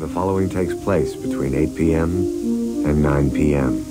The following takes place between 8 p.m. and 9 p.m.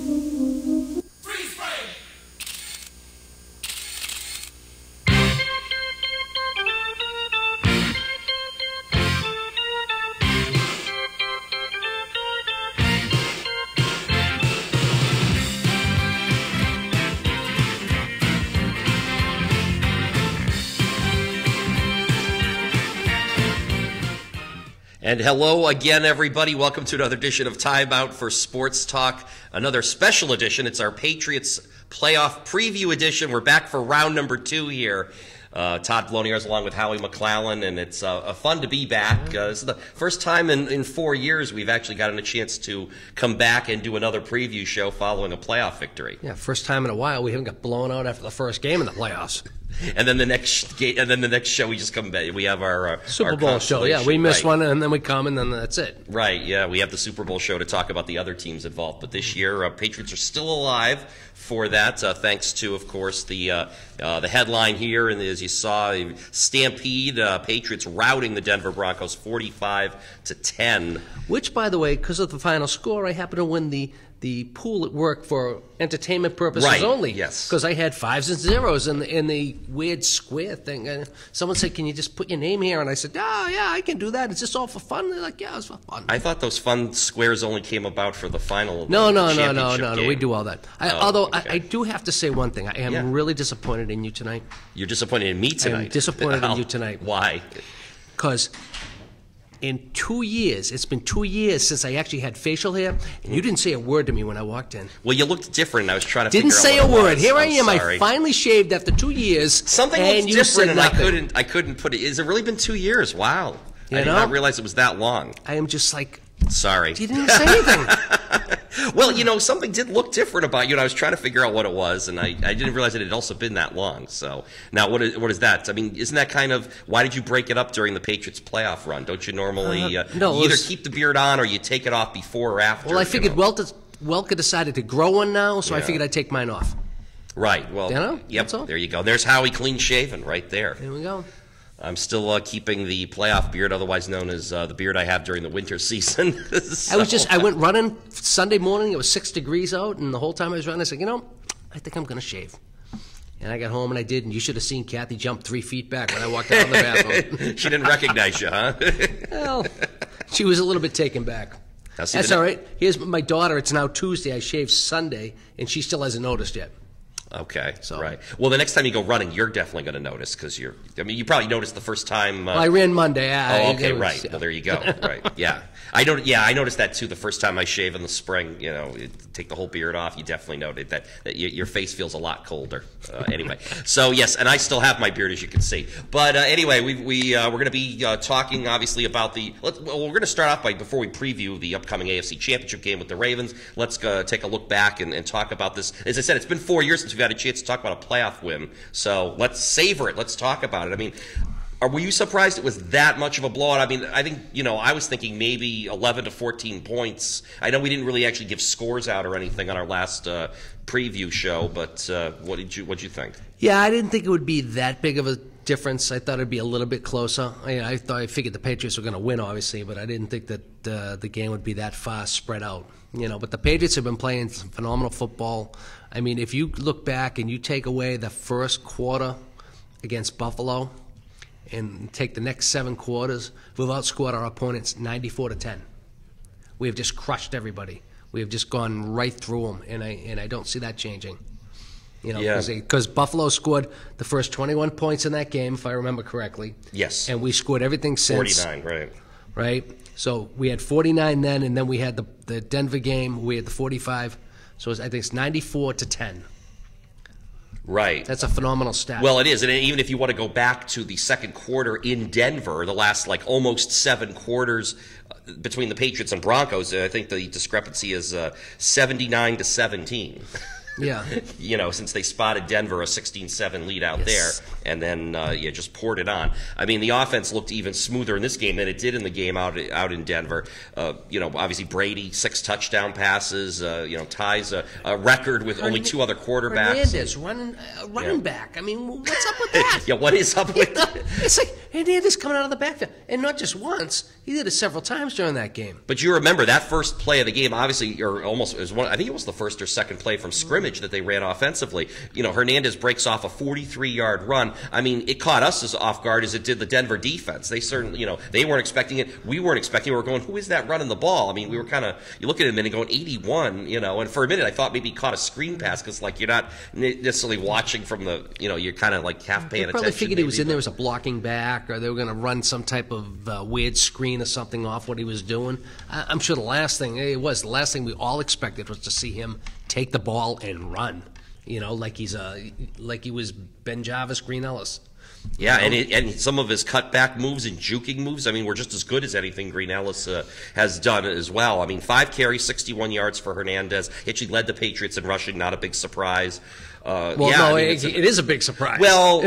And hello again, everybody. Welcome to another edition of Time Out for Sports Talk, another special edition. It's our Patriots playoff preview edition. We're back for round number 2 here. Todd Bloniers along with Howie McClellan, and it's fun to be back. This is the first time in 4 years we've actually gotten a chance to come back and do another preview show following a playoff victory. Yeah, first time in a while we haven't got blown out after the first game in the playoffs. And then the next game, and then the next show we just come back. We have our Super Bowl show. Yeah, we miss one, and then we come, and then that's it. Right. Yeah, we have the Super Bowl show to talk about the other teams involved. But this year, Patriots are still alive for that, thanks to, of course, the headline here, and as you saw, Stampede, Patriots routing the Denver Broncos 45-10. Which, by the way, because of the final score, I happen to win the pool at work for entertainment purposes only. Yes. Because I had 5s and 0s in the weird square thing. And someone said, "Can you just put your name here?" And I said, "Oh, yeah, I can do that. Is this all for fun?" They're like, "Yeah, it's for fun." I thought those fun squares only came about for the final. No. Game. We do all that. I do have to say one thing. I am really disappointed in you tonight. You're disappointed in me tonight? I am disappointed in you tonight. Why? Because in 2 years, it's been 2 years since I actually had facial hair, and you didn't say a word to me when I walked in. Well, you looked different, and I was trying to Didn't figure say out a what it word. was. Here I am. Sorry. I finally shaved after 2 years. Something and looks you different, said and nothing. I couldn't put it. Has it really been 2 years? Wow. You I did not realize it was that long. I am just like, sorry. You didn't even say anything. Well, something did look different about you, and I was trying to figure out what it was, and I didn't realize it had also been that long. So now what is that? I mean, isn't that kind of, why did you break it up during the Patriots playoff run? Don't you normally you either keep the beard on or you take it off before or after? Well, I figured Welker decided to grow one now, so I figured I'd take mine off. Right. Well, yep, that's all. there you go. There's Howie clean shaven right there. There we go. I'm still keeping the playoff beard, otherwise known as the beard I have during the winter season. So. I went running Sunday morning. It was 6 degrees out, and the whole time I was running, I said, I think I'm going to shave. And I got home, and I did, and you should have seen Kathy jump 3 feet back when I walked out of the bathroom. She didn't recognize you, huh? Well, she was a little bit taken back. That's all right. Here's my daughter. It's now Tuesday. I shaved Sunday, and she still hasn't noticed yet. Okay, right. Well, the next time you go running, you're definitely going to notice because you probably noticed the first time. Well, I ran Monday. Okay, right. Yeah. Well, there you go. Right. Yeah. I noticed that too the first time I shave in the spring. Take the whole beard off. You definitely noted that your face feels a lot colder. Anyway, so yes, and I still have my beard, as you can see. But anyway, we're going to be talking obviously about we're going to start off before we preview the upcoming AFC Championship game with the Ravens. Let's take a look back and talk about this. As I said, it's been 4 years since we've had a chance to talk about a playoff win. So let's savor it. Let's talk about it. I mean, were you surprised it was that much of a blowout? I mean, I think, I was thinking maybe 11 to 14 points. I know we didn't really actually give scores out or anything on our last preview show, but what'd you think? Yeah, I didn't think it would be that big of a difference. I thought it'd be a little bit closer. I figured the Patriots were going to win, obviously, but I didn't think that the game would be that far spread out. But the Patriots have been playing some phenomenal football. I mean, if you look back and you take away the first quarter against Buffalo and take the next 7 quarters, we've outscored our opponents 94-10. We have just crushed everybody. We have just gone right through them, and I don't see that changing. Because Buffalo scored the first 21 points in that game, if I remember correctly. Yes. And we scored everything since. 49, right. Right? So we had 49 then, and then we had the Denver game. We had the 45. So I think it's 94-10. Right. That's a phenomenal stat. Well, it is. And even if you want to go back to the second quarter in Denver, the last almost 7 quarters between the Patriots and Broncos, I think the discrepancy is 79-17. Yeah. Since they spotted Denver a 16-7 lead out Yes. there, and then just poured it on. I mean, the offense looked even smoother in this game than it did in the game out in Denver. Obviously Brady 6 touchdown passes. Ties a record with only 2 other quarterbacks. Hernandez running back. I mean, what's up with that? Yeah, what is up with that? It's like Hernandez coming out of the backfield, and not just once. He did it several times during that game. But you remember that first play of the game, obviously, or almost it was one. I think it was the first or second play from scrimmage that they ran offensively. Hernandez breaks off a 43-yard run. I mean, it caught us as off guard as it did the Denver defense. They certainly, they weren't expecting it. We weren't expecting it. We were going, who is that running the ball? I mean, we were kind of, you look at him and going 81, and for a minute I thought maybe he caught a screen pass because, like, you're not necessarily watching from the, you're kind of like half paying attention. Probably figured maybe, he was in there as a blocking back, or they were going to run some type of weird screen or something off what he was doing. I'm sure the last thing we all expected was to see him take the ball and run. Like he was Ben Jarvis, Green Ellis. Yeah, and some of his cutback moves and juking moves, I mean, were just as good as anything Green Ellis has done as well. I mean, 5 carries, 61 yards for Hernandez. He actually led the Patriots in rushing, not a big surprise. It is a big surprise. Well,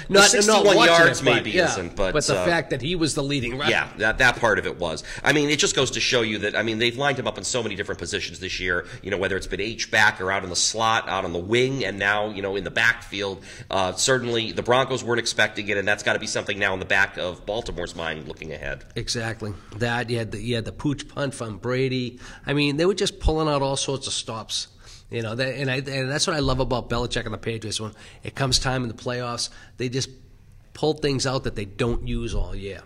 not 61 yards it, maybe isn't, but the fact that he was the leading rusher. Yeah, that part of it was. I mean, it just goes to show you that, I mean, they've lined him up in so many different positions this year, whether it's been H-back or out in the slot, out on the wing, and now, in the backfield. Certainly, the Broncos weren't expecting it, and that's got to be something now in the back of Baltimore's mind looking ahead. Exactly. That, you had the pooch punt from Brady. I mean, they were just pulling out all sorts of stops. And that's what I love about Belichick and the Patriots. When it comes time in the playoffs, they just pull things out that they don't use all year.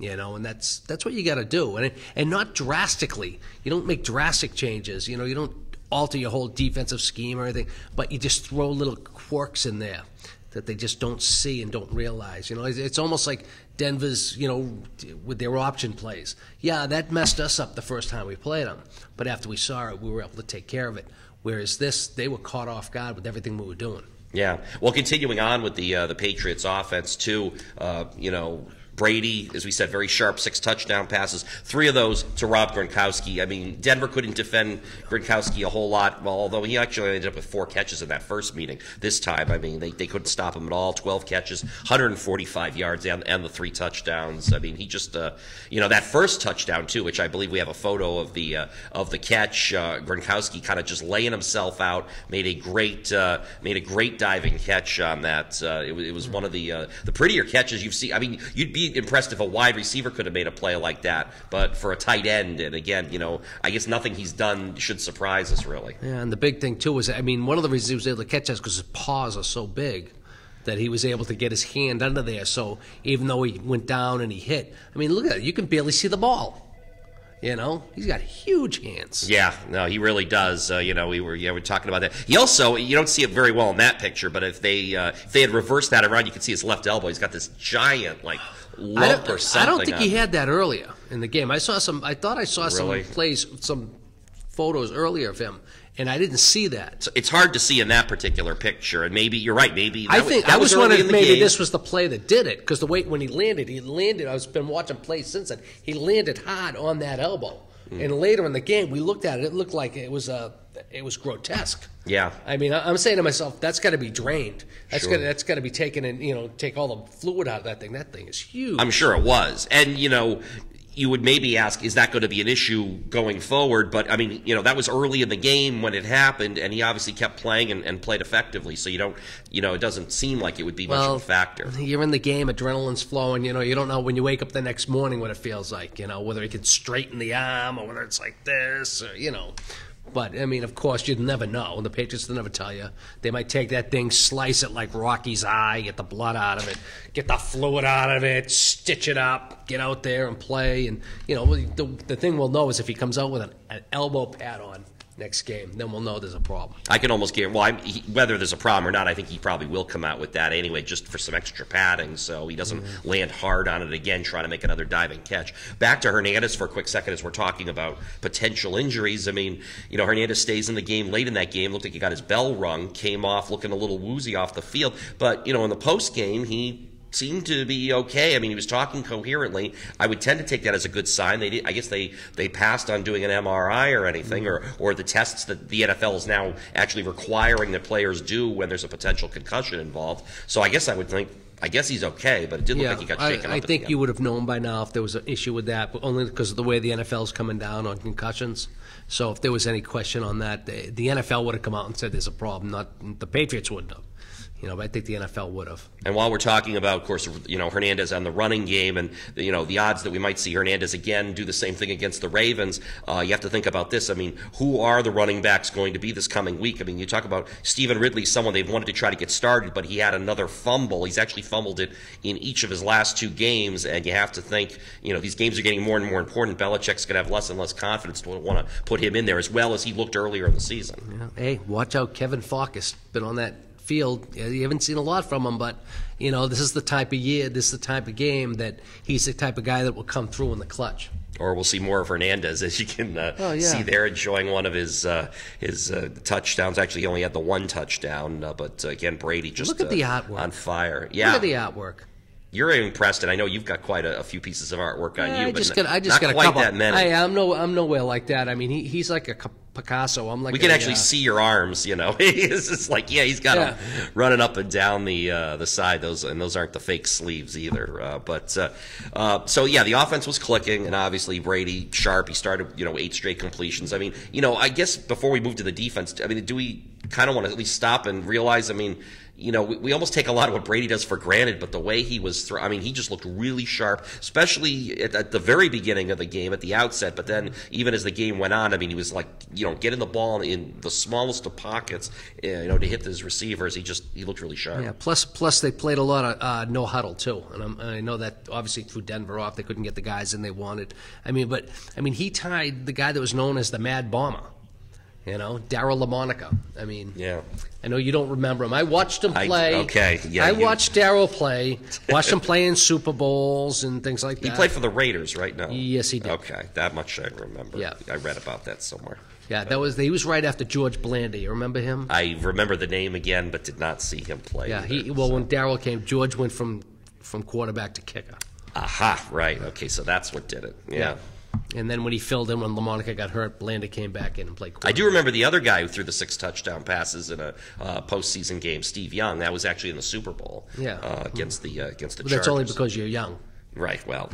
And that's what you got to do, and not drastically. You don't make drastic changes. You don't alter your whole defensive scheme or anything, but you just throw little quirks in there that they just don't see and don't realize. It's almost like Denver's, with their option plays. Yeah, that messed us up the first time we played them, but after we saw it, we were able to take care of it. Whereas they were caught off guard with everything we were doing. Yeah. Well, continuing on with the Patriots offense too, Brady, as we said, very sharp, 6 touchdown passes, 3 of those to Rob Gronkowski. I mean, Denver couldn't defend Gronkowski a whole lot, although he actually ended up with 4 catches in that first meeting. This time, I mean, they couldn't stop him at all. 12 catches, 145 yards, and the 3 touchdowns. I mean, he just, that first touchdown too, which I believe we have a photo of the catch. Gronkowski kind of just laying himself out, made a great diving catch on that. It was one of the prettier catches you've seen. I mean, you'd be impressed if a wide receiver could have made a play like that, but for a tight end, and again, I guess nothing he's done should surprise us, really. Yeah, and the big thing too was, I mean, one of the reasons he was able to catch us because his paws are so big that he was able to get his hand under there. So even though he went down and he hit, I mean, look at it, you can barely see the ball. He's got huge hands. Yeah, no, he really does. We were talking about that. He also, you don't see it very well in that picture, but if they had reversed that around, you could see his left elbow. He's got this giant lump or something. I don't think he had that earlier in the game. I thought I saw Really? some photos earlier of him, and I didn't see that. So it's hard to see in that particular picture, and maybe you're right. Maybe I was wondering if maybe game. this was the play that did it, because the way when he landed. I've been watching plays since then. He landed hard on that elbow, and later in the game we looked at it. It looked like it was grotesque. Yeah. I mean, I'm saying to myself, that's got to be drained. That's Sure. got to be taken and take all the fluid out of that thing. That thing is huge. I'm sure it was, and you would maybe ask, is that going to be an issue going forward? But, I mean, that was early in the game when it happened, and he obviously kept playing and played effectively. So you don't, it doesn't seem like it would be much of a factor. You're in the game, adrenaline's flowing, you don't know when you wake up the next morning what it feels like, whether he can straighten the arm or whether it's like this, or, But, I mean, of course, you'd never know. The Patriots will never tell you. They might take that thing, slice it like Rocky's eye, get the blood out of it, get the fluid out of it, stitch it up, get out there and play. And, the thing we'll know is if he comes out with an elbow pad on next game, then we'll know there's a problem. I can almost guarantee, whether there's a problem or not, I think he probably will come out with that anyway, just for some extra padding, so he doesn't land hard on it again, trying to make another diving catch. Back to Hernandez for a quick second as we're talking about potential injuries. I mean, Hernandez stays in the game late in that game. Looked like he got his bell rung, came off looking a little woozy off the field. But, in the post game, he seemed to be okay. I mean, he was talking coherently. I would tend to take that as a good sign. I guess they passed on doing an MRI or anything, or the tests that the NFL is now actually requiring that players do when there's a potential concussion involved. So I guess he's okay, but it did look like he got shaken up. I think you would have known by now if there was an issue with that, but only because of the way the NFL's coming down on concussions. So if there was any question on that, the NFL would have come out and said there's a problem. Not the Patriots wouldn't have. But I think the NFL would have. And while we're talking about, of course, Hernandez on the running game, and the odds that we might see Hernandez again do the same thing against the Ravens, you have to think about this. I mean, who are the running backs going to be this coming week? I mean, you talk about Stephen Ridley, someone they've wanted to try to get started, but he had another fumble. He's actually fumbled it in each of his last 2 games, and you have to think, these games are getting more and more important. Belichick's going to have less and less confidence to want to put him in there as well as he looked earlier in the season. Yeah. Hey, watch out, Kevin Falk has been on that field. You haven't seen a lot from him, but this is the type of year, this is the type of game that he's the type of guy that will come through in the clutch. Or we'll see more of Hernandez, as you can see there, enjoying one of his touchdowns. Actually, he only had the 1 touchdown, but again, Brady just look at the artwork on fire. Yeah, look at the artwork. You're impressed, and I know you've got quite a few pieces of artwork on you, I just but got not a quite couple. that many. I'm nowhere like that. I mean, he's like a Picasso. I'm like we can actually see your arms. It's just like he's got them running up and down the side. Those aren't the fake sleeves either. So the offense was clicking, and obviously Brady sharp. He started 8 straight completions. I mean, I guess before we move to the defense, I mean, do we kind of want to at least stop and realize? I mean, we almost take a lot of what Brady does for granted, but the way he was he just looked really sharp, especially at the very beginning of the game, at the outset. But then even as the game went on, I mean, he was like, getting the ball in the smallest of pockets, to hit his receivers. He looked really sharp. Yeah. Plus they played a lot of no huddle too, and I know that obviously threw Denver off. They couldn't get the guys in they wanted. He tied the guy that was known as the Mad Bomber. Darryl LaMonica. I know you don't remember him. I watched him play. I watched Darryl play. Watched him play in Super Bowls and things like that. He played for the Raiders, right? No. Yes, he did. Okay, that much I remember. Yeah. I read about that somewhere. Yeah, he was right after George Blanda. You remember him? I remember the name again, but did not see him play. Yeah, when Darryl came, George went from quarterback to kicker. Aha, right. Okay, so that's what did it. Yeah. And then when he filled in when LaMonica got hurt, Blanda came back in and played quarterback. I do remember the other guy who threw the 6 touchdown passes in a postseason game, Steve Young. That was actually in the Super Bowl against the Chargers. But that's only because you're young. Right, well...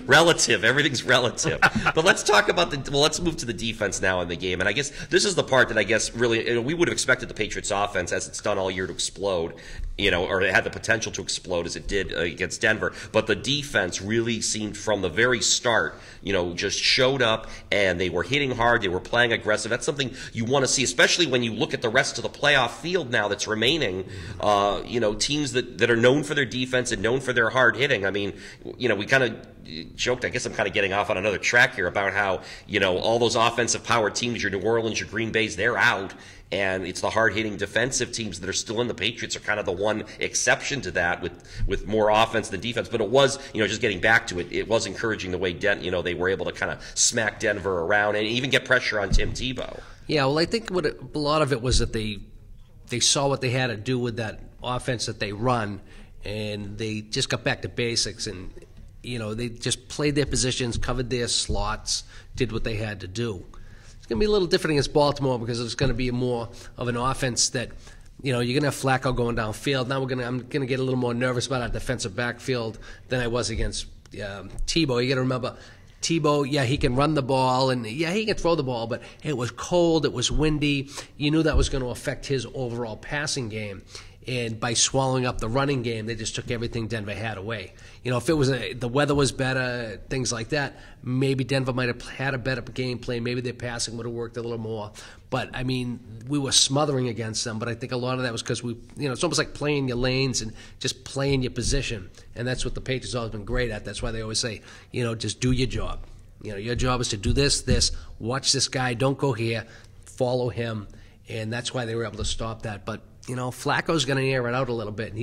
Relative. Everything's relative. But let's talk about let's move to the defense now in the game. And I guess this is the part that I guess really we would have expected the Patriots offense, as it's done all year, to explode, or it had the potential to explode as it did against Denver. But the defense really seemed from the very start, just showed up, and they were hitting hard. They were playing aggressive. That's something you want to see, especially when you look at the rest of the playoff field now that's remaining. Teams that are known for their defense and known for their hard hitting. I mean, we kind of joked, I guess I'm kind of getting off on another track here about how, all those offensive power teams, your New Orleans, your Green Bays, they're out. And it's the hard-hitting defensive teams that are still in. The Patriots are kind of the one exception to that with more offense than defense. But it was, just getting back to it, it was encouraging the way, they were able to kind of smack Denver around and even get pressure on Tim Tebow. Yeah, well, I think a lot of it was that they saw what they had to do with that offense that they run, and they just got back to basics and they just played their positions, covered their slots, did what they had to do. It's going to be a little different against Baltimore because it's going to be more of an offense that, you're going to have Flacco going downfield. Now I'm going to get a little more nervous about our defensive backfield than I was against Tebow. You got to remember, Tebow, he can run the ball, and he can throw the ball, but it was cold, it was windy. You knew that was going to affect his overall passing game. And by swallowing up the running game, they just took everything Denver had away. If it was the weather was better, things like that, maybe Denver might have had a better game plan. Maybe their passing would have worked a little more. But, we were smothering against them. But I think a lot of that was because it's almost like playing your lanes and just playing your position. And that's what the Patriots have always been great at. That's why they always say, just do your job. Your job is to do this, watch this guy, don't go here, follow him. And that's why they were able to stop that. But, Flacco's going to air it out a little bit, and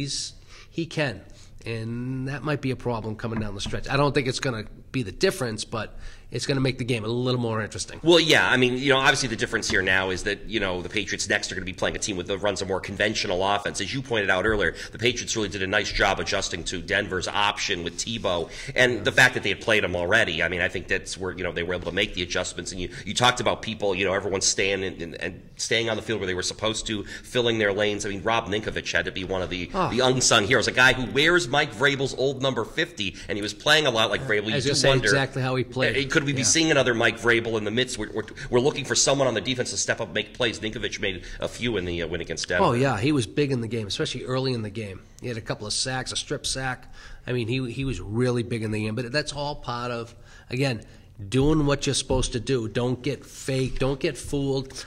he can. And that might be a problem coming down the stretch. I don't think it's going to be the difference, but it's going to make the game a little more interesting. Well, yeah, I mean, obviously the difference here now is that, the Patriots next are going to be playing a team that runs a more conventional offense. As you pointed out earlier, the Patriots really did a nice job adjusting to Denver's option with Tebow, and the fact that they had played him already. I mean, I think that's where, they were able to make the adjustments. And you talked about people, everyone staying and staying on the field where they were supposed to, filling their lanes. I mean, Rob Ninkovich had to be one of the unsung heroes, a guy who wears Mike Vrabel's old number 50, and he was playing a lot like Vrabel. I was just saying exactly how he played. Could we be seeing another Mike Vrabel in the midst? We're looking for someone on the defense to step up and make plays. Ninkovich made a few in the win against Denver. Oh, yeah, he was big in the game, especially early in the game. He had a couple of sacks, a strip sack. I mean, he was really big in the game. But that's all part of, again, doing what you're supposed to do. Don't get fake. Don't get fooled.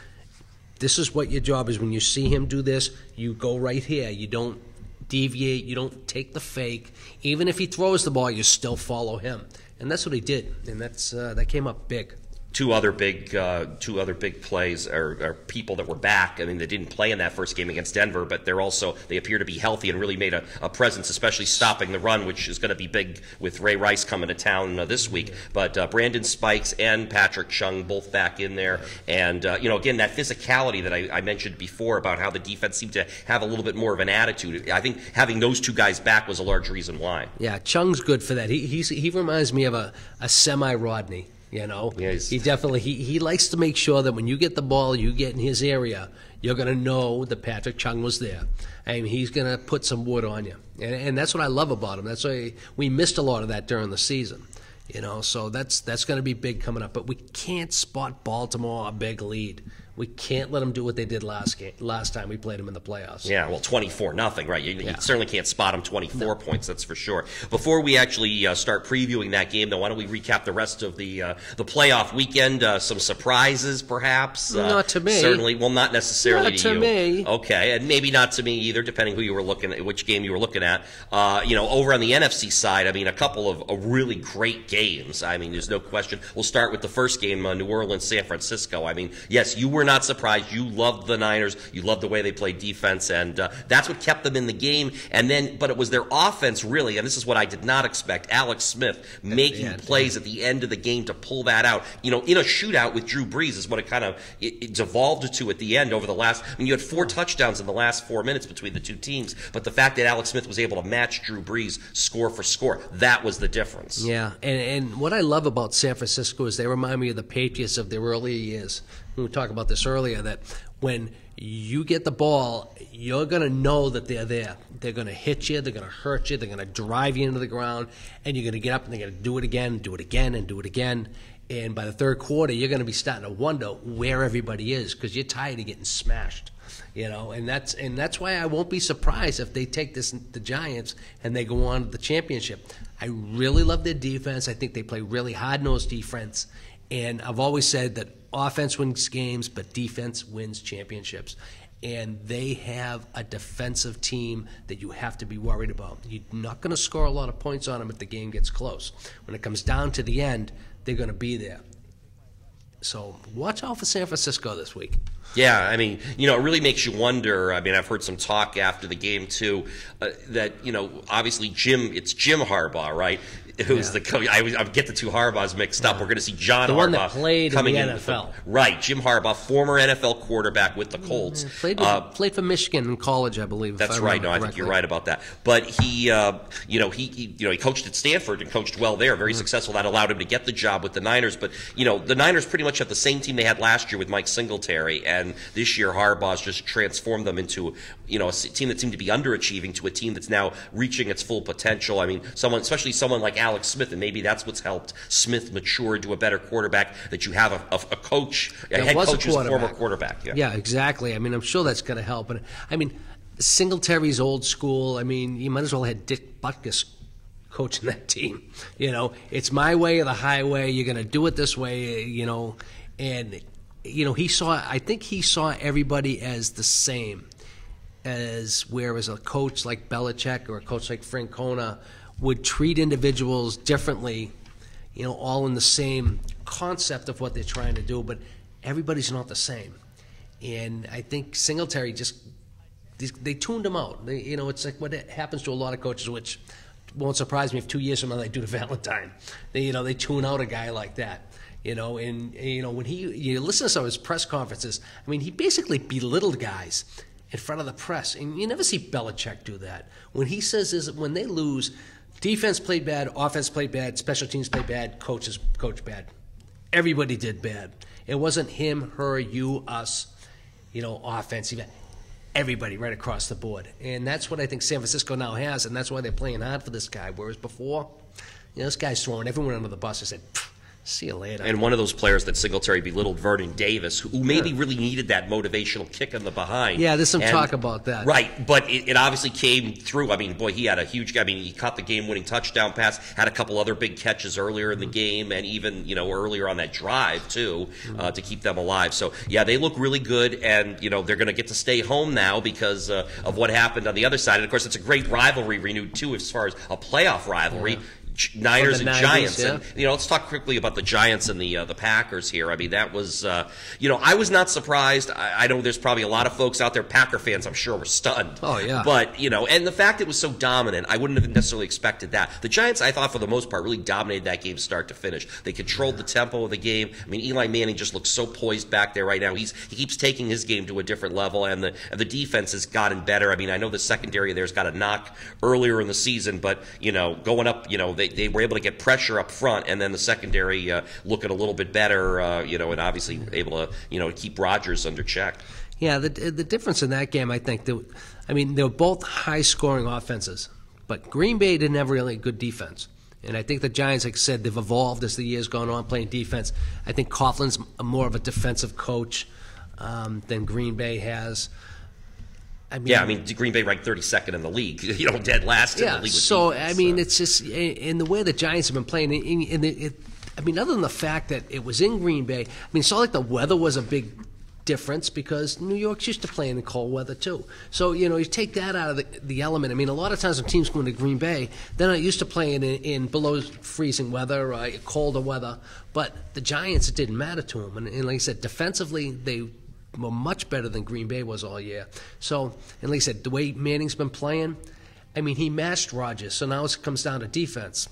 This is what your job is. When you see him do this, you go right here. You don't deviate. You don't take the fake. Even if he throws the ball, you still follow him. And that's what he did. And that came up big. Two other big plays are people that were back. I mean, they didn't play in that first game against Denver, but they appear to be healthy and really made a presence, especially stopping the run, which is going to be big with Ray Rice coming to town this week. But Brandon Spikes and Patrick Chung both back in there, and again, that physicality that I mentioned before about how the defense seemed to have a little bit more of an attitude. I think having those two guys back was a large reason why. Yeah, Chung's good for that. He reminds me of a semi-Rodney. He definitely he likes to make sure that when you get the ball, you get in his area, you're going to know that Patrick Chung was there. I mean, he's going to put some wood on you, and that's what I love about him. That's why we missed a lot of that during the season. So that's going to be big coming up. But we can't spot Baltimore a big lead. We can't let them do what they did last time we played them in the playoffs. Yeah, well, 24-0, right? You certainly can't spot them 24 points, that's for sure. Before we actually start previewing that game, though, why don't we recap the rest of the playoff weekend? Some surprises, perhaps? Not to me. Certainly, well, not necessarily not to you. Me. Okay, and maybe not to me either, depending who you were looking at, which game you were looking at. Over on the NFC side, I mean, a couple of really great games. I mean, there's no question. We'll start with the first game, New Orleans, San Francisco. I mean, yes, you were not surprised. You loved the Niners. You loved the way they played defense, and that's what kept them in the game. But it was their offense, really, and this is what I did not expect. Alex Smith making plays at the end of the game to pull that out. In a shootout with Drew Brees is what it devolved to at the end over the last. I mean, you had 4 touchdowns in the last 4 minutes between the two teams, but the fact that Alex Smith was able to match Drew Brees score for score, that was the difference. Yeah, and what I love about San Francisco is they remind me of the Patriots of their earlier years. We talked about this earlier, that when you get the ball, you're going to know that they're there. They're going to hit you. They're going to hurt you. They're going to drive you into the ground, and you're going to get up and they're going to do it again, do it again, and do it again. And by the third quarter, you're going to be starting to wonder where everybody is because you're tired of getting smashed. And that's why I won't be surprised if they take the Giants and they go on to the championship. I really love their defense. I think they play really hard-nosed defense. And I've always said that offense wins games, but defense wins championships. And they have a defensive team that you have to be worried about. You're not going to score a lot of points on them if the game gets close. When it comes down to the end, they're going to be there. So watch out for San Francisco this week. Yeah, I mean, it really makes you wonder. I mean, I've heard some talk after the game, too, that, obviously it's Jim Harbaugh, right? Who's the coach? I get the two Harbaughs mixed up. We're going to see John the Harbaugh one that played coming in the NFL. Right, Jim Harbaugh, former NFL quarterback with the Colts. Played for Michigan in college, I believe. That's right. No, I think you're right about that. But he coached at Stanford and coached well there, very successful. That allowed him to get the job with the Niners. But the Niners pretty much have the same team they had last year with Mike Singletary, and this year Harbaugh's just transformed them into a team that seemed to be underachieving to a team that's now reaching its full potential. I mean, especially someone like Alex Smith, and maybe that's what's helped Smith mature into a better quarterback, that you have a coach, a head coach who's a former quarterback. Yeah, exactly. I mean, I'm sure that's going to help. And I mean, Singletary's old school. I mean, you might as well have Dick Butkus coaching that team. It's my way or the highway. You're going to do it this way, and I think he saw everybody as the same, whereas a coach like Belichick or a coach like Francona would treat individuals differently, all in the same concept of what they're trying to do, but everybody's not the same. And I think Singletary they tuned him out. It's like what happens to a lot of coaches, which won't surprise me if 2 years from now they do to Valentine. They tune out a guy like that. And when you listen to some of his press conferences, I mean, he basically belittled guys in front of the press, and you never see Belichick do that. When he says is when they lose, defense played bad, offense played bad, special teams played bad, coach bad. Everybody did bad. It wasn't him, her, you, us, offensive. Everybody right across the board. And that's what I think San Francisco now has, and that's why they're playing hard for this guy. Whereas before, this guy's throwing everyone under the bus and said, see you later. And one of those players that Singletary belittled, Vernon Davis, who maybe really needed that motivational kick in the behind. Yeah, there's some talk about that. Right, but it obviously came through. I mean, boy, he had a huge. I mean, he caught the game-winning touchdown pass, had a couple other big catches earlier in the game, and even earlier on that drive too, to keep them alive. So yeah, they look really good, and they're going to get to stay home now because of what happened on the other side. And of course, it's a great rivalry renewed too, as far as a playoff rivalry. Yeah. Niners and Giants. Yeah. And let's talk quickly about the Giants and the Packers here. I mean, that was I was not surprised. I know there's probably a lot of folks out there, Packer fans, I'm sure, were stunned. Oh yeah. But and the fact it was so dominant, I wouldn't have necessarily expected that. The Giants, I thought, for the most part, really dominated that game start to finish. They controlled the tempo of the game. I mean, Eli Manning just looks so poised back there right now. He keeps taking his game to a different level, and the defense has gotten better. I mean, I know the secondary there's got a knock earlier in the season, but going up, they were able to get pressure up front, and then the secondary looking a little bit better, and obviously able to keep Rodgers under check. Yeah, the difference in that game, I think, they were both high-scoring offenses, but Green Bay didn't have really good defense. And I think the Giants, like I said, they've evolved as the years gone on playing defense. I think Coughlin's more of a defensive coach than Green Bay has. Green Bay ranked 32nd in the league, dead last in the league. With so, defense, it's just in the way the Giants have been playing. Other than the fact that it was in Green Bay, it's not like the weather was a big difference because New York's used to playing in cold weather too. So, you take that out of the element. A lot of times when teams go into Green Bay, they're not used to playing in below freezing weather or colder weather. But the Giants, it didn't matter to them. And like I said, defensively, they were much better than Green Bay was all year. So, and like I said, the way Manning's been playing, he matched Rodgers. So now it comes down to defense.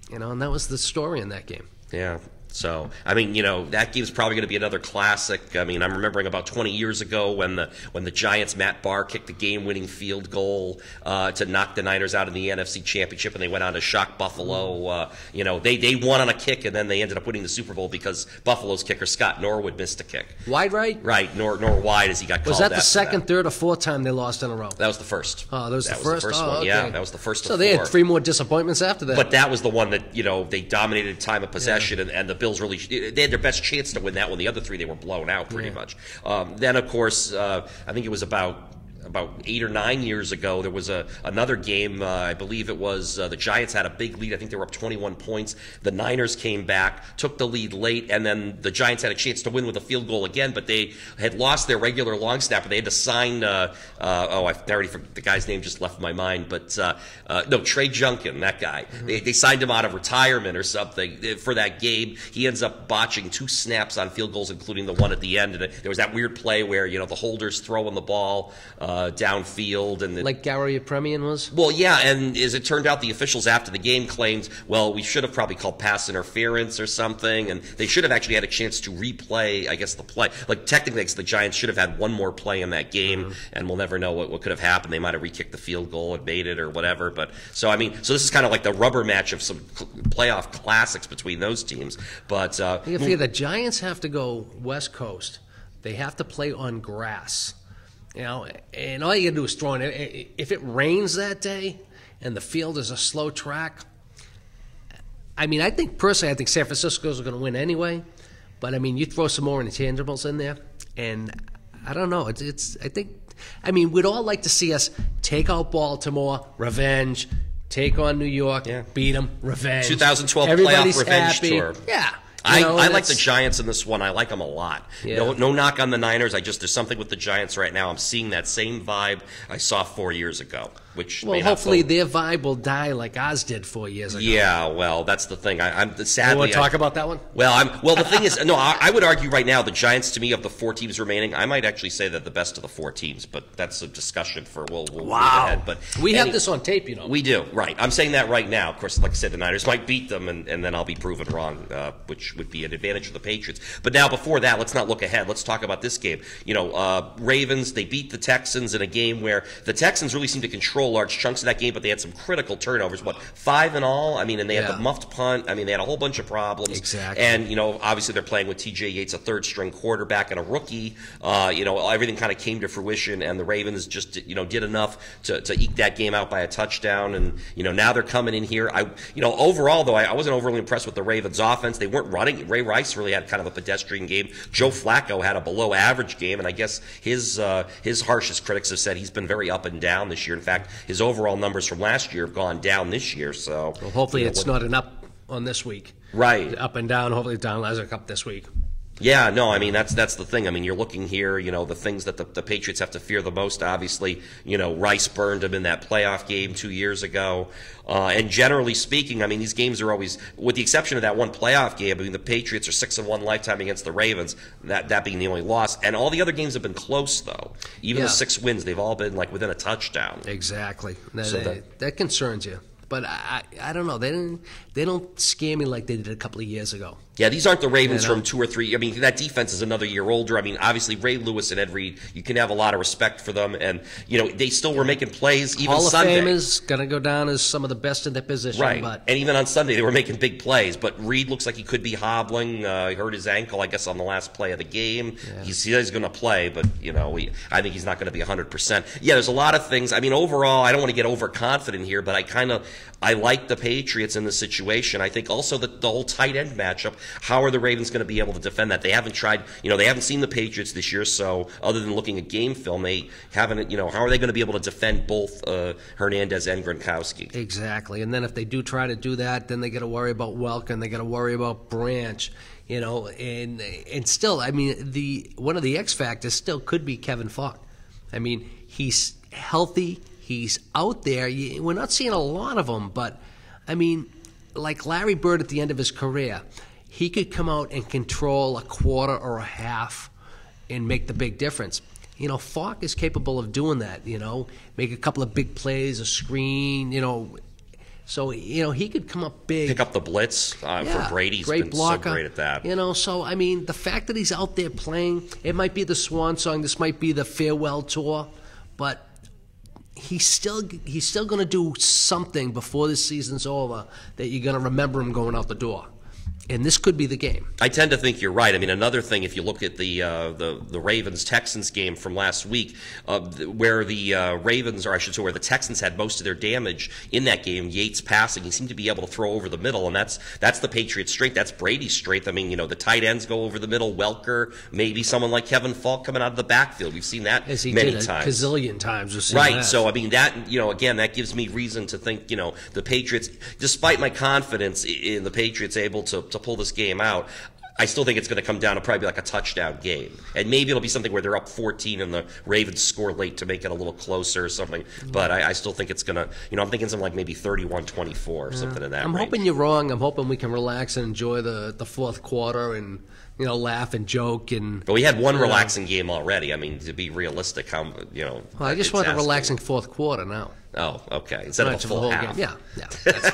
And that was the story in that game. Yeah. So, that game's probably going to be another classic. I'm remembering about 20 years ago when the Giants' Matt Barr kicked the game-winning field goal to knock the Niners out in the NFC Championship, and they went on to shock Buffalo. They won on a kick, and then they ended up winning the Super Bowl because Buffalo's kicker, Scott Norwood, missed a kick. Wide right? Right, nor wide as he got called. Was that the second, third, or fourth time they lost in a row? That was the first. Oh, that was the first one. Okay. Yeah, that was the first of So four. they had 3 more disappointments after that. But that was the one that, they dominated time of possession, and the Bills really, they had their best chance to win that one. The other 3, they were blown out pretty much. Then, of course, I think it was about 8 or 9 years ago, there was another game. I believe it was the Giants had a big lead. I think they were up 21 points. The Niners came back, took the lead late, and then the Giants had a chance to win with a field goal again, but they had lost their regular long snapper. They had to sign, the guy's name just left my mind, but Trey Junkin, that guy. They signed him out of retirement or something for that game. He ends up botching 2 snaps on field goals, including the one at the end. And there was that weird play where, the holder's throwing the ball downfield, and like Gary Premian was. Well, yeah, and as it turned out, the officials after the game claimed, well, we should have probably called pass interference or something, and they should have actually had a chance to replay, I guess, the play. Like technically, the Giants should have had one more play in that game, and we'll never know what could have happened. They might have re-kicked the field goal and made it or whatever. But so this is kind of like the rubber match of some playoff classics between those teams. But the Giants have to go West Coast. They have to play on grass. And all you got to do is throw in. If it rains that day and the field is a slow track, I think San Francisco's going to win anyway. But you throw some more intangibles in there, and I don't know. We'd all like to see us take out Baltimore, revenge, take on New York, beat them, revenge. 2012 Everybody's playoff revenge happy. tour. Yeah. I like the Giants in this one. I like them a lot. Yeah. No knock on the Niners. There's something with the Giants right now. I'm seeing that same vibe I saw 4 years ago. which Well, hopefully their vibe will die like ours did 4 years ago. Yeah, well, that's the thing. I'm sadly. You want to talk about that one? Well, the thing is, no, I would argue right now the Giants, to me, of the 4 teams remaining, I might actually say that the best of the 4 teams, but that's a discussion for we'll move ahead. But we have this on tape, you know. We do, right? I'm saying that right now. Of course, like I said, the Niners might beat them, and then I'll be proven wrong, which would be an advantage for the Patriots. But now, before that, let's not look ahead. Let's talk about this game. Ravens, they beat the Texans in a game where the Texans really seemed to control large chunks of that game, but they had some critical turnovers. 5 in all? I mean, and they had the muffed punt. I mean, they had a whole bunch of problems. Exactly. And, obviously they're playing with T.J. Yates, a third-string quarterback and a rookie. Everything kind of came to fruition, and the Ravens just, did enough to eke that game out by a touchdown. And, now they're coming in here. Overall, though, I wasn't overly impressed with the Ravens' offense. They weren't running. Ray Rice really had kind of a pedestrian game. Joe Flacco had a below-average game, and I guess his harshest critics have said he's been very up and down this year. In fact, his overall numbers from last year have gone down this year. So hopefully it's not an up on this week. Right. Up and down. Hopefully down as a up this week. Yeah, no, I mean, that's the thing. I mean, you're looking here, the things that the Patriots have to fear the most, obviously, Rice burned him in that playoff game 2 years ago. And generally speaking, I mean, these games are always, with the exception of that one playoff game, I mean, the Patriots are 6-1 lifetime against the Ravens, that being the only loss. And all the other games have been close, though. Even the 6 wins, they've all been, within a touchdown. Exactly. That concerns you. But I don't know. They don't scare me like they did a couple of years ago. Yeah, these aren't the Ravens from 2 or 3. I mean, that defense is another year older. I mean, obviously, Ray Lewis and Ed Reed, you can have a lot of respect for them. And, they still were making plays even Sunday. Hall of Famers, going to go down as some of the best in their position. Right. But and even on Sunday, they were making big plays. But Reed looks like he could be hobbling. He hurt his ankle, I guess, on the last play of the game. Yeah. He's going to play, but, I think he's not going to be 100%. Yeah, there's a lot of things. I mean, overall, I don't want to get overconfident here, but I like the Patriots in this situation. I think also that the whole tight end matchup, how are the Ravens going to be able to defend that? They haven't tried, they haven't seen the Patriots this year, so other than looking at game film, they haven't, how are they going to be able to defend both Hernandez and Gronkowski? Exactly. And then if they do try to do that, then they got to worry about Welker, and they got to worry about Branch, and still, I mean, one of the X factors still could be Kevin Falk. I mean, he's healthy. He's out there. We're not seeing a lot of him, but, I mean, like Larry Bird at the end of his career, he could come out and control a quarter or a half and make the big difference. Falk is capable of doing that, make a couple of big plays, a screen, So, he could come up big. Pick up the blitz for Brady. He's great been blocker. So great at that. So, I mean, the fact that he's out there playing, it might be the swan song, this might be the farewell tour, but he's still going to do something before this season's over that you're going to remember him going out the door. And this could be the game. I tend to think you're right. I mean, another thing, if you look at the Ravens-Texans game from last week, where the Ravens, or I should say, where the Texans had most of their damage in that game, Yates passing, he seemed to be able to throw over the middle, and that's the Patriots' strength. That's Brady's strength. I mean, the tight ends go over the middle. Welker, maybe someone like Kevin Falk coming out of the backfield. We've seen that many times. Gazillion times. Right. So, I mean, that, again, that gives me reason to think, the Patriots, despite my confidence in the Patriots able to pull this game out, I still think it's going to come down to probably like a touchdown game. And maybe it'll be something where they're up 14 and the Ravens score late to make it a little closer or something. But I still think it's going to, I'm thinking something like maybe 31-24 or something in that range. I'm hoping you're wrong. I'm hoping we can relax and enjoy the fourth quarter and, laugh and joke. But we had one relaxing game already. I mean, to be realistic, Well, I just want a relaxing fourth quarter now. Oh, okay. Instead of a full half. Game. Yeah.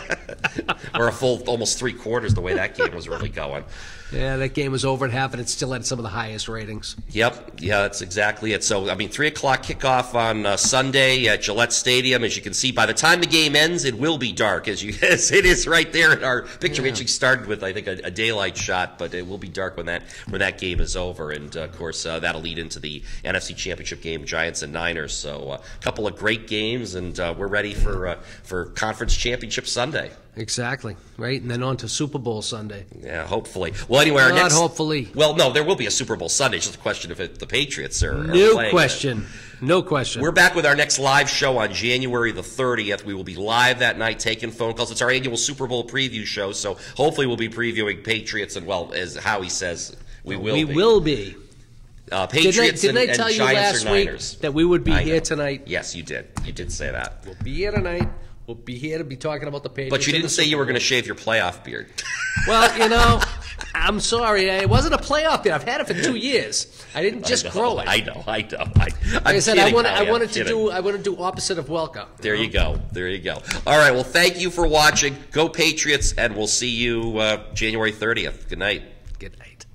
Or a full almost 3 quarters, the way that game was really going. Yeah, that game was over at half, and it still had some of the highest ratings. Yep. Yeah, that's exactly it. So, 3 o'clock kickoff on Sunday at Gillette Stadium. As you can see, by the time the game ends, it will be dark. As it is right there in our picture. We actually started with, I think, a daylight shot, but it will be dark when that game is over. And, of course, that'll lead into the NFC Championship game, Giants and Niners. So, a couple of great games, and we're ready for Conference Championship Sunday. Exactly, right? And then on to Super Bowl Sunday. Yeah, hopefully. Well, anyway, our next... hopefully. Well, no, there will be a Super Bowl Sunday. It's just a question if the Patriots are playing. No question. We're back with our next live show on January the 30th. We will be live that night taking phone calls. It's our annual Super Bowl preview show, so hopefully we'll be previewing Patriots, and, well, as Howie says, we will be. Patriots Didn't I and tell you Giants last or week Niners. that we would be I here know. tonight? Yes, you did. You did say that. We'll be here tonight. We'll be here to be talking about the Patriots. But you and didn't the say you Super were going to Bowl. shave your playoff beard. Well, I'm sorry. It wasn't a playoff beard. I've had it for 2 years. I didn't just grow it. I know. Like I said, kidding, I Howie, wanted I'm to kidding. do opposite of welcome. There you go. There you go. All right. Well, thank you for watching. Go Patriots, and we'll see you January 30th. Good night. Good night.